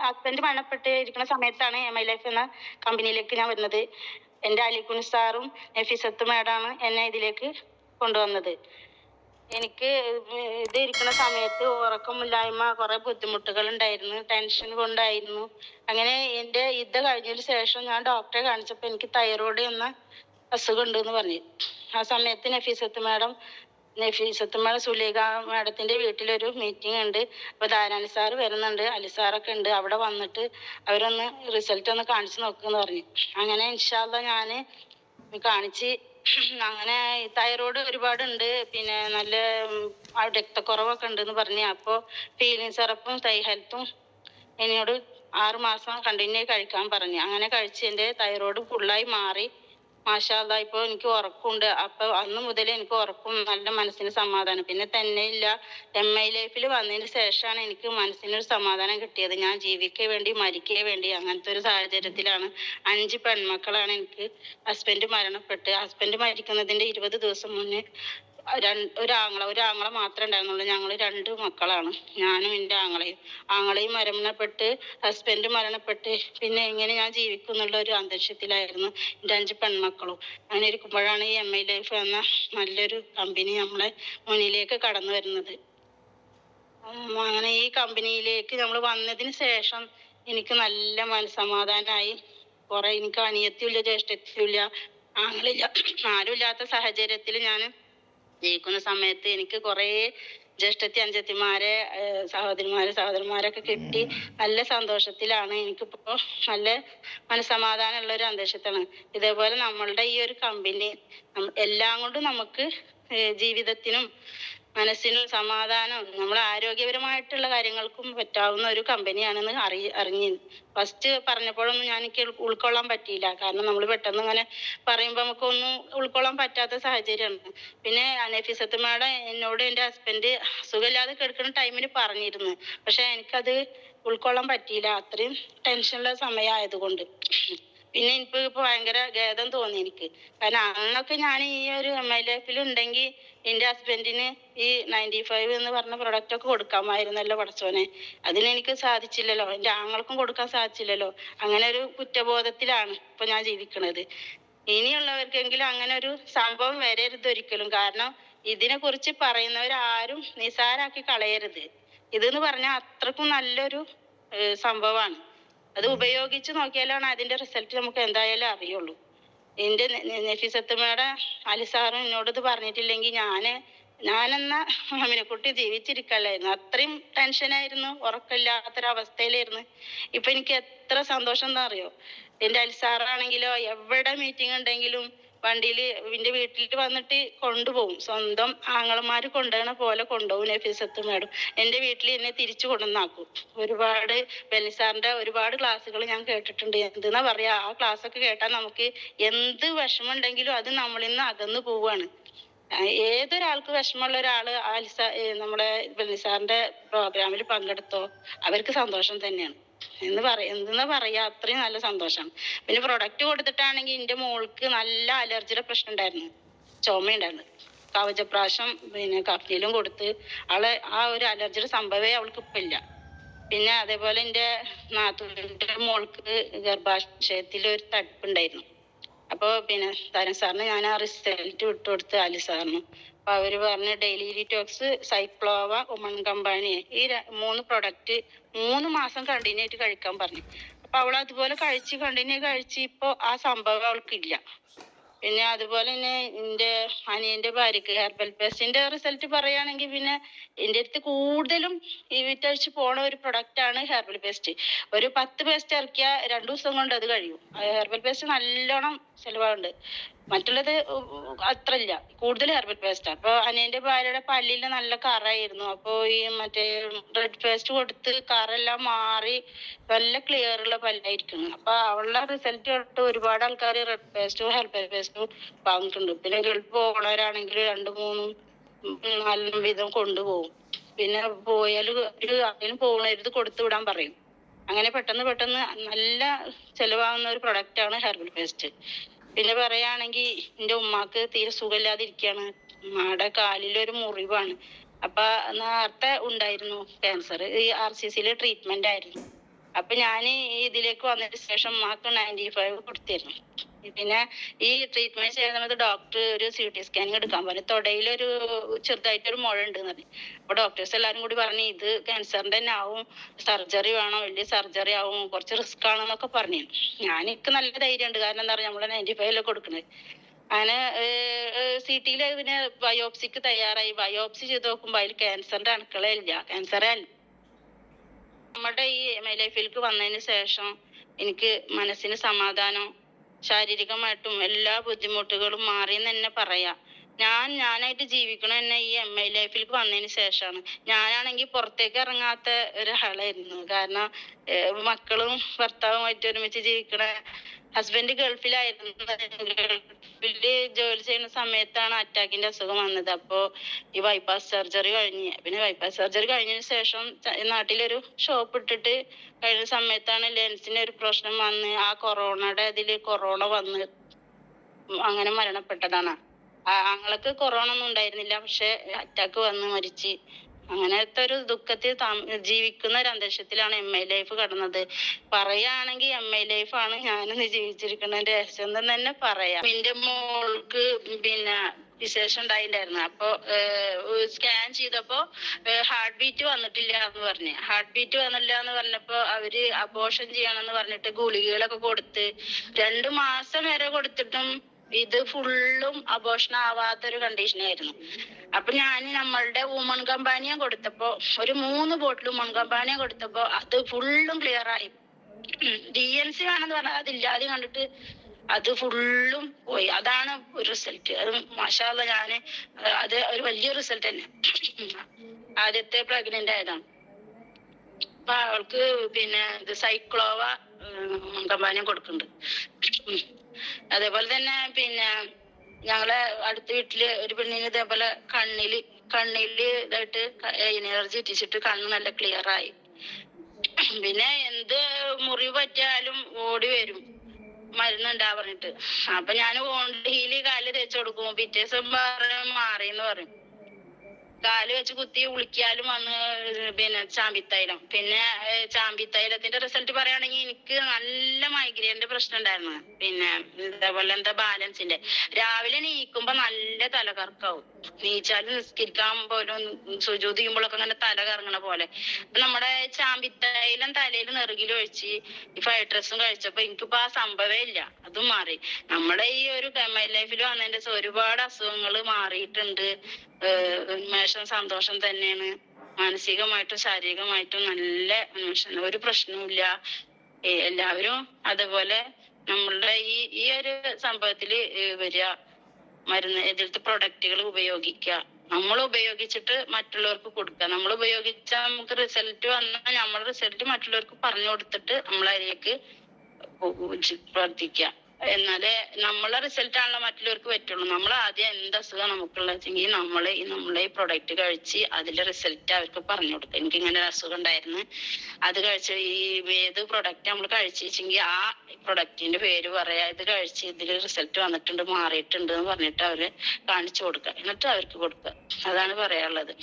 Husband മരണപ്പെട്ട് ഇരിക്കുന്ന സമയത്താണ് MI ലൈഫ് എന്ന കമ്പനിയിലേക്ക് ഞാൻ വരുന്നത്. എൻ്റെ അലിക്കുൻ സാറും നഫീസത്ത് മാഡാണ് എന്നെ ഇതിലേക്ക് കൊണ്ടുവന്നത്. എനിക്ക് ഇത് ഇരിക്കുന്ന സമയത്ത് ഉറക്കമില്ലായ്മ, കുറെ ബുദ്ധിമുട്ടുകൾ ഉണ്ടായിരുന്നു, ടെൻഷൻ കൊണ്ടായിരുന്നു. അങ്ങനെ എൻ്റെ ഇത് കഴിഞ്ഞതിന് ശേഷം ഞാൻ ഡോക്ടറെ കാണിച്ചപ്പോൾ എനിക്ക് തൈറോയ്ഡ് എന്ന അസുഖം ഉണ്ടെന്ന് പറഞ്ഞു. ആ സമയത്ത് നഫീസത്ത് മാഡം സുലൈഖ മാഡത്തിന്റെ വീട്ടിലൊരു മീറ്റിംഗ് ഉണ്ട്. അപ്പൊ ധാരാളി സാറ് വരുന്നുണ്ട്, അലി സാറൊക്കെ ഉണ്ട്. അവിടെ വന്നിട്ട് അവരൊന്ന് റിസൾട്ട് ഒന്ന് കാണിച്ചു നോക്കുമെന്ന് പറഞ്ഞു. അങ്ങനെ ഇൻഷാ അല്ലാഹ് ഞാന് കാണിച്ച്. അങ്ങനെ തൈറോയ്ഡ് ഒരുപാടുണ്ട്, പിന്നെ നല്ല രക്തക്കുറവൊക്കെ ഉണ്ടെന്ന് പറഞ്ഞു. അപ്പോൾ ഫീലിംഗ് സിറപ്പും തൈ ഹെൽത്തും എന്നോട് 6 മാസം കണ്ടിന്യൂ കഴിക്കാൻ പറഞ്ഞു. അങ്ങനെ കഴിച്ച് എൻ്റെ തൈറോയ്ഡ് ഫുള്ളായി മാറി. മാഷാ അല്ലാഹ് ഇപ്പോൾ എനിക്ക് ഉറക്കമുണ്ട്. അപ്പോൾ അന്ന് മുതൽ എനിക്ക് ഉറക്കും, നല്ല മനസ്സിന് സമാധാനം. പിന്നെ തന്നെയില്ല, MI ലൈഫിൽ വന്നതിന് ശേഷമാണ് എനിക്ക് മനസ്സിനൊരു സമാധാനം കിട്ടിയത്. ഞാൻ ജീവിക്കേ വേണ്ടി മരിക്കേ വേണ്ടി അങ്ങനത്തെ ഒരു സാഹചര്യത്തിലാണ്. 5 പെൺമക്കളാണ് എനിക്ക്. ഹസ്ബൻഡ് മരിക്കുന്നതിന്റെ 20 ദിവസം മുന്നേ ഒരാങ്ങളെ മാത്രമേ ഉണ്ടായിരുന്നുള്ളൂ. ഞങ്ങൾ 2 മക്കളാണ്, ഞാനും എൻ്റെ ആങ്ങളെയും മരണപ്പെട്ട്, ഹസ്ബൻഡ് മരണപ്പെട്ട്. പിന്നെ എങ്ങനെ ഞാൻ ജീവിക്കുന്നുള്ള ഒരു അന്തരീക്ഷത്തിലായിരുന്നു എൻ്റെ 5 പെൺമക്കളും. അങ്ങനെ ഇരിക്കുമ്പോഴാണ് ഈ MI ലൈഫ് എന്ന നല്ലൊരു കമ്പനി നമ്മളെ മുന്നിലേക്ക് കടന്നു വരുന്നത്. അങ്ങനെ ഈ കമ്പനിയിലേക്ക് നമ്മൾ വന്നതിന് ശേഷം എനിക്ക് നല്ല മനസ്സമാധാനമായി. എനിക്ക് അനിയത്തിയില്ല, ജ്യേഷ്ഠത്തിയില്ല, ആങ്ങളില്ല, ആരുമില്ലാത്ത സാഹചര്യത്തിൽ ഞാൻ ജീവിക്കുന്ന സമയത്ത് എനിക്ക് കുറേ ജ്യേഷ്ഠത്തി അഞ്ചത്തിമാരെ സഹോദരന്മാരൊക്കെ കിട്ടി. നല്ല സന്തോഷത്തിലാണ്. എനിക്കിപ്പോ നല്ല മനസ്സമാധാനമുള്ള ഒരു അന്തരീക്ഷത്താണ്. ഇതേപോലെ നമ്മളുടെ ഈ ഒരു കമ്പനി എല്ലാം കൊണ്ടും നമുക്ക് ജീവിതത്തിനും മനസ്സിനും സമാധാനവും നമ്മൾ ആരോഗ്യപരമായിട്ടുള്ള കാര്യങ്ങൾക്കും പറ്റാവുന്ന ഒരു കമ്പനിയാണെന്ന് അറിഞ്ഞു. ഫസ്റ്റ് പറഞ്ഞപ്പോഴൊന്നും എനിക്ക് ഉൾക്കൊള്ളാൻ പറ്റിയില്ല. കാരണം നമ്മൾ പെട്ടെന്ന് ഇങ്ങനെ പറയുമ്പോൾ നമുക്കൊന്നും ഉൾക്കൊള്ളാൻ പറ്റാത്ത സാഹചര്യമാണ്. പിന്നെ നഫീസത്ത് മാഡം എന്നോട് എൻ്റെ ഹസ്ബൻഡ് സുഖമില്ലാതെ കിടക്കുന്ന ടൈമിൽ പറഞ്ഞിരുന്നു. പക്ഷെ എനിക്കത് ഉൾക്കൊള്ളാൻ പറ്റിയില്ല, അത്രയും ടെൻഷനുള്ള സമയമായതുകൊണ്ട്. പിന്നെ എനിക്ക് ഇപ്പൊ ഭയങ്കര ഖേദം തോന്നി എനിക്ക്. കാരണം അന്നൊക്കെ ഞാൻ ഈ ഒരു MI ലൈഫിൽ ഉണ്ടെങ്കിൽ എൻ്റെ ഹസ്ബൻഡിന് ഈ 95 എന്ന് പറഞ്ഞ പ്രൊഡക്റ്റ് ഒക്കെ കൊടുക്കാമായിരുന്നല്ലോ പടച്ചോനെ. അതിനെനിക്ക് സാധിച്ചില്ലല്ലോ, എൻ്റെ ആങ്ങൾക്കും കൊടുക്കാൻ സാധിച്ചില്ലല്ലോ. അങ്ങനെ ഒരു കുറ്റബോധത്തിലാണ് ഇപ്പൊ ഞാൻ ജീവിക്കുന്നത്. ഇനിയുള്ളവർക്കെങ്കിലും അങ്ങനെ ഒരു സംഭവം വരരുത് ഒരിക്കലും. കാരണം ഇതിനെ കുറിച്ച് പറയുന്നവരാരും നിസാരാക്കി കളയരുത്. ഇതെന്ന് പറഞ്ഞാൽ അത്രക്കും നല്ലൊരു സംഭവമാണ്. അത് ഉപയോഗിച്ച് നോക്കിയാലാണ് അതിന്റെ റിസൾട്ട് നമുക്ക് എന്തായാലും അറിയുള്ളൂ. എൻ്റെ നഫീസത്ത് മാഡം അലി സാറും എന്നോട് ഇത് പറഞ്ഞിട്ടില്ലെങ്കിൽ ഞാനെന്ന അമിനക്കുട്ടി ജീവിച്ചിരിക്കല്ലായിരുന്നു. അത്രയും ടെൻഷനായിരുന്നു, ഉറക്കമില്ലാത്തൊരവസ്ഥയിലായിരുന്നു. ഇപ്പൊ എനിക്ക് എത്ര സന്തോഷം എന്താ അറിയോ. എൻ്റെ അലി സാറാണെങ്കിലോ എവിടെ മീറ്റിംഗ് ഉണ്ടെങ്കിലും വണ്ടിയിൽ എൻ്റെ വീട്ടിൽ വന്നിട്ട് കൊണ്ടുപോകും. സ്വന്തം ആങ്ങളമാര് കൊണ്ടുപോകണ പോലെ കൊണ്ടുപോകും നഫീസത്ത് മാഡം. എൻ്റെ വീട്ടിൽ എന്നെ തിരിച്ചു കൊണ്ടുവന്നാക്കും. ഒരുപാട് ബെന്നിസാറിന്റെ ഒരുപാട് ക്ലാസ്സുകൾ ഞാൻ കേട്ടിട്ടുണ്ട്. എന്തെന്നാ പറയാ, ആ ക്ലാസ് ഒക്കെ കേട്ടാൽ നമുക്ക് എന്ത് വിഷമം ഉണ്ടെങ്കിലും അത് നമ്മളിൽ നിന്ന് അകന്നു പോവാണ്. ഏതൊരാൾക്ക് വിഷമമുള്ള ഒരാള് നമ്മുടെ ബെന്നിസാറിന്റെ പ്രോഗ്രാമിൽ പങ്കെടുത്തോ അവർക്ക് സന്തോഷം തന്നെയാണ്. എന്തെന്നാ പറയാ, അത്രയും നല്ല സന്തോഷമാണ്. പിന്നെ പ്രൊഡക്റ്റ് കൊടുത്തിട്ടാണെങ്കിൽ എൻ്റെ മോൾക്ക് നല്ല അലർജിയുടെ പ്രശ്നം ഉണ്ടായിരുന്നു, ചുമയുണ്ടായിരുന്നു. കവചപ്രാശം പിന്നെ കഫിലും കൊടുത്ത് അവളെ ആ ഒരു അലർജിയുടെ സംഭവമേ അവൾക്ക് ഇപ്പം ഇല്ല. പിന്നെ അതേപോലെ എൻ്റെ നാത്തൂൻ്റെ മോൾക്ക് ഗർഭാശയത്തിൽ ഒരു തടുപ്പുണ്ടായിരുന്നു. അപ്പോൾ പിന്നെ ധരൻ സാറിന് ഞാൻ ആ റിസൾട്ട് വിട്ടുകൊടുത്ത് അലി സാറിന്. അപ്പൊ അവര് പറഞ്ഞ് ഡെയിലി ഡീറ്റോക്സ്, സൈക്ലോവ, ഉമൺ കമ്പാനി, ഈ 3 പ്രൊഡക്റ്റ് 3 മാസം കണ്ടിന്യൂ ആയിട്ട് കഴിക്കാൻ പറഞ്ഞു. അപ്പൊ അവൾ അതുപോലെ കണ്ടിന്യൂ കഴിച്ച് ഇപ്പൊ ആ സംഭവം അവൾക്കില്ല. പിന്നെ അതുപോലെ തന്നെ എൻ്റെ അനിയന്റെ ഭാര്യക്ക് ഹെർബൽ പേസ്റ്റിന്റെ റിസൾട്ട് പറയുകയാണെങ്കിൽ പിന്നെ എൻ്റെ അടുത്ത് കൂടുതലും ഈ വിറ്റഴിച്ച് പോണ ഒരു പ്രൊഡക്റ്റ് ആണ് ഹെർബൽ പേസ്റ്റ്. ഒരു 10 പേസ്റ്റ് ഇറക്കിയ 2 ദിവസം കൊണ്ട് അത് കഴിയും. ഹെർബൽ പേസ്റ്റ് നല്ലോണം ചെലവാറുണ്ട്. മറ്റുള്ളത് അത്ര ഇല്ല, കൂടുതൽ ഹെർബൽ പേസ്റ്റ്. അപ്പൊ അനിയന്റെ ഭാര്യയുടെ പല്ലിൽ നല്ല കറായിരുന്നു. അപ്പൊ ഈ മറ്റേ റെഡ് പേസ്റ്റ് കൊടുത്ത് കറെല്ലാം മാറി നല്ല ക്ലിയർ ഉള്ള പല്ലായിരിക്കുന്നു. അപ്പൊ അവളുടെ റിസൾട്ട് കേട്ട് ഒരുപാട് ആൾക്കാർ റെഡ് പേസ്റ്റും ഹെർബൽ പേസ്റ്റും വാങ്ങിയിട്ടുണ്ട്. പിന്നെ ഗൾഫ് പോകണവരാണെങ്കിൽ 2, 3, 4 വീതം കൊണ്ടുപോകും. പിന്നെ പോയാൽ അതിന് പോകണത് കൊടുത്തു വിടാൻ പറയും. അങ്ങനെ പെട്ടെന്ന് നല്ല ചെലവാകുന്ന ഒരു പ്രൊഡക്റ്റ് ആണ് ഹെർബൽ പേസ്റ്റ്. പിന്നെ പറയുകയാണെങ്കിൽ എൻ്റെ ഉമ്മാക്ക് തീരെ സുഖമില്ലാതിരിക്കുകയാണ്. ഉമ്മയുടെ കാലിലൊരു മുറിവാണ്. അപ്പൊ നേരത്തെ ഉണ്ടായിരുന്നു ക്യാൻസർ, ഈ RCCയിലെ ട്രീറ്റ്മെന്റ് ആയിരുന്നു. അപ്പൊ ഞാൻ ഇതിലേക്ക് വന്നതിന് ശേഷം ഉമ്മാക്ക് 95 കൊടുത്തിരുന്നു. പിന്നെ ഈ ട്രീറ്റ്മെന്റ് ചെയ്യുന്ന സമയത്ത് ഡോക്ടർ ഒരു CT സ്കാനിങ് എടുക്കാൻ പറഞ്ഞു. തൊടയിലൊരു ചെറുതായിട്ടൊരു മുഴ ഉണ്ടെന്ന് പറഞ്ഞു. അപ്പൊ ഡോക്ടേഴ്സ് എല്ലാരും കൂടി പറഞ്ഞു ഇത് ക്യാൻസറിന്റെ തന്നെ ആവും, സർജറി വേണം, വലിയ സർജറി ആവും, കുറച്ച് റിസ്ക് ആണെന്നൊക്കെ പറഞ്ഞു. എനിക്ക് നല്ല ധൈര്യമുണ്ട്, കാരണം എന്താ പറയുക നമ്മള് 95 കൊടുക്കുന്നത്. അങ്ങനെ CT പിന്നെ ബയോപ്സിക്ക് തയ്യാറായി. ബയോപ്സി ചെയ്ത് നോക്കുമ്പോൾ അതിൽ ക്യാൻസറിന്റെ അണുക്കളേ ഇല്ല, ക്യാൻസറേ അല്ല. നമ്മുടെ ഈ ലൈഫിലേക്ക് വന്നതിന് ശേഷം എനിക്ക് മനസ്സിന് സമാധാനം, ശാരീരികമായിട്ടും എല്ലാ ബുദ്ധിമുട്ടുകളും മാറിയെന്ന് തന്നെ പറയാം. ഞാനായിട്ട് ജീവിക്കണ തന്നെ ഈ MI ലൈഫിലേക്ക് വന്നതിന് ശേഷമാണ്. ഞാനാണെങ്കിൽ പുറത്തേക്ക് ഇറങ്ങാത്ത ഒരാളായിരുന്നു. കാരണം മക്കളും ഭർത്താവുമായിട്ട് ഒരുമിച്ച് ജീവിക്കണ ഹസ്ബൻഡ് ഗൾഫിലായിരുന്നു. ഗൾഫില് ജോലി ചെയ്യുന്ന സമയത്താണ് അറ്റാക്കിന്റെ അസുഖം വന്നത്. അപ്പോ ഈ ബൈപ്പാസ് സർജറി കഴിഞ്ഞ്, പിന്നെ ബൈപ്പാസ് സർജറി കഴിഞ്ഞതിന് ശേഷം നാട്ടിലൊരു ഷോപ്പ് ഇട്ടിട്ട് കഴിഞ്ഞ സമയത്താണ് ലെൻസിന് ഒരു പ്രശ്നം വന്ന് ആ കൊറോണയുടെ ഇതില് കൊറോണ വന്ന് അങ്ങനെ മരണപ്പെട്ടതാണ്. ആങ്ങൾക്ക് കൊറോണ ഒന്നും ഉണ്ടായിരുന്നില്ല, പക്ഷെ അറ്റാക്ക് വന്ന് മരിച്ച്. അങ്ങനത്തെ ഒരു ദുഃഖത്തിൽ ജീവിക്കുന്ന ഒരു അന്തരീക്ഷത്തിലാണ് MI ലൈഫ് കടന്നത്. പറയുകയാണെങ്കിൽ MI ലൈഫാണ് ഞാനിന്ന് ജീവിച്ചിരിക്കുന്നതിന്റെ രഹസ്യം എന്ന് തന്നെ പറയാം. എന്റെ മോൾക്ക് പിന്നെ വിശേഷം ഉണ്ടായിട്ടുണ്ടായിരുന്നു. അപ്പൊ സ്കാൻ ചെയ്തപ്പോ ഹാർട്ട് ബീറ്റ് വന്നിട്ടില്ല എന്ന് പറഞ്ഞു. ഹാർട്ട് ബീറ്റ് വന്നില്ല എന്ന് പറഞ്ഞപ്പോ അവര് അബോർഷൻ ചെയ്യണമെന്ന് പറഞ്ഞിട്ട് ഗുളികകളൊക്കെ കൊടുത്ത് 2 മാസം വരെ കൊടുത്തിട്ടും ഇത് ഫുള്ളും അബോർഷൻ ആവാത്തൊരു കണ്ടീഷനായിരുന്നു. അപ്പൊ ഞാൻ നമ്മളുടെ വുമൺ കമ്പാനിയൻ കൊടുത്തപ്പോ ഒരു 3 ബോട്ടിൽ വുമൺ കമ്പാനിയൻ കൊടുത്തപ്പോ അത് ഫുള്ളും ക്ലിയർ ആയി. DNC വേണമെന്ന് പറഞ്ഞാൽ അതില്ലാതെ കണ്ടിട്ട് അത് ഫുള്ളും പോയി. അതാണ് ഒരു റിസൾട്ട്. അത് മാഷാ അല്ലാഹ് ഞാന് അത് ഒരു വലിയ റിസൾട്ട് തന്നെ. ആദ്യത്തെ പ്രഗ്നന്റ് ആയതാണ്. അപ്പൊ അവൾക്ക് പിന്നെ ഇത് സൈക്ലോവ കമ്പാനിയൻ കൊടുക്കുന്നുണ്ട്. അതേപോലെ തന്നെ പിന്നെ ഞങ്ങളെ അടുത്ത വീട്ടില് ഒരു പെണ്ണിന് ഇതേപോലെ കണ്ണില് ഇതായിട്ട് എനർജി എത്തിച്ചിട്ട് കണ്ണ് നല്ല ക്ലിയർ ആയി. പിന്നെ എന്ത് മുറിവ് പറ്റിയാലും ഓടി വരും മരുന്നുണ്ടാ പറഞ്ഞിട്ട്. അപ്പൊ ഞാൻ ഓണ്ടിയില് കാല് തേച്ച് കൊടുക്കും. പിറ്റേ ദിവസം മാറിയെന്ന് പറയും. കാല് വെച്ച് കുത്തി ഉളിക്കാലും വന്ന് പിന്നെ ചാമ്പിത്തൈലം. പിന്നെ ചാമ്പിത്തൈലത്തിന്റെ റിസൾട്ട് പറയുകയാണെങ്കിൽ എനിക്ക് നല്ല മൈഗ്രെയിന്റെ പ്രശ്നം ഉണ്ടായിരുന്നു. പിന്നെ ഇതേപോലെ എന്താ ബാലൻസിന്റെ രാവിലെ നീക്കുമ്പോ നല്ല തലകറക്കാവും. നീച്ചാലും നിസ്കരിക്കാൻ പോലും സുജൂദ് ചെയ്യുമ്പോഴൊക്കെ അങ്ങനെ തല കറങ്ങണ പോലെ. നമ്മുടെ ചാമ്പിത്തൈലം തലയിൽ നെറുകിൽ ഒഴിച്ച് ഈ ഫ്രൈഡ് റൈസും കഴിച്ചപ്പോ എനിക്കിപ്പോ ആ സംഭവേ ഇല്ല, അതും മാറി. നമ്മുടെ ഈ ഒരു MI ലൈഫിൽ വന്നതിന്റെ ഒരുപാട് അസുഖങ്ങൾ മാറിയിട്ടുണ്ട്. ഉന്മേഷം സന്തോഷം തന്നെയാണ്. മാനസികമായിട്ടും ശാരീരികമായിട്ടും നല്ല ഉന്മേഷം, ഒരു പ്രശ്നവുമില്ല. എല്ലാവരും അതുപോലെ നമ്മളുടെ ഈ ഒരു സംഭവത്തില് വരിക, മരുന്ന് ഇതിലത്തെ പ്രൊഡക്റ്റുകൾ ഉപയോഗിക്കുക. നമ്മൾ ഉപയോഗിച്ചിട്ട് മറ്റുള്ളവർക്ക് കൊടുക്കുക. നമ്മൾ ഉപയോഗിച്ചാൽ നമുക്ക് റിസൾട്ട് വന്നാൽ നമ്മൾ റിസൾട്ട് മറ്റുള്ളവർക്ക് പറഞ്ഞു കൊടുത്തിട്ട് നമ്മളതിലേക്ക് പ്രവർത്തിക്കുക. എന്നാലേ നമ്മളെ റിസൾട്ട് ആണല്ലോ മറ്റുള്ളവർക്ക് പറ്റുള്ളൂ. നമ്മൾ ആദ്യം എന്ത് അസുഖം നമുക്കുള്ള വെച്ചെങ്കിൽ നമ്മളെ ഈ പ്രൊഡക്റ്റ് കഴിച്ച് അതിന്റെ റിസൾട്ട് അവർക്ക് പറഞ്ഞു കൊടുക്കുക. എനിക്ക് ഇങ്ങനെ ഒരു അസുഖം ഉണ്ടായിരുന്നു, അത് കഴിച്ച് ഈ ഏത് പ്രൊഡക്റ്റ് നമ്മൾ കഴിച്ചെങ്കിൽ ആ പ്രൊഡക്റ്റിന്റെ പേര് പറയാ, ഇത് കഴിച്ച് ഇതിൽ റിസൾട്ട് വന്നിട്ടുണ്ട്, മാറിയിട്ടുണ്ട് എന്ന് പറഞ്ഞിട്ട് അവര് കാണിച്ചു കൊടുക്കുക. എന്നിട്ട് അവർക്ക് കൊടുക്കുക. അതാണ് പറയാനുള്ളത്.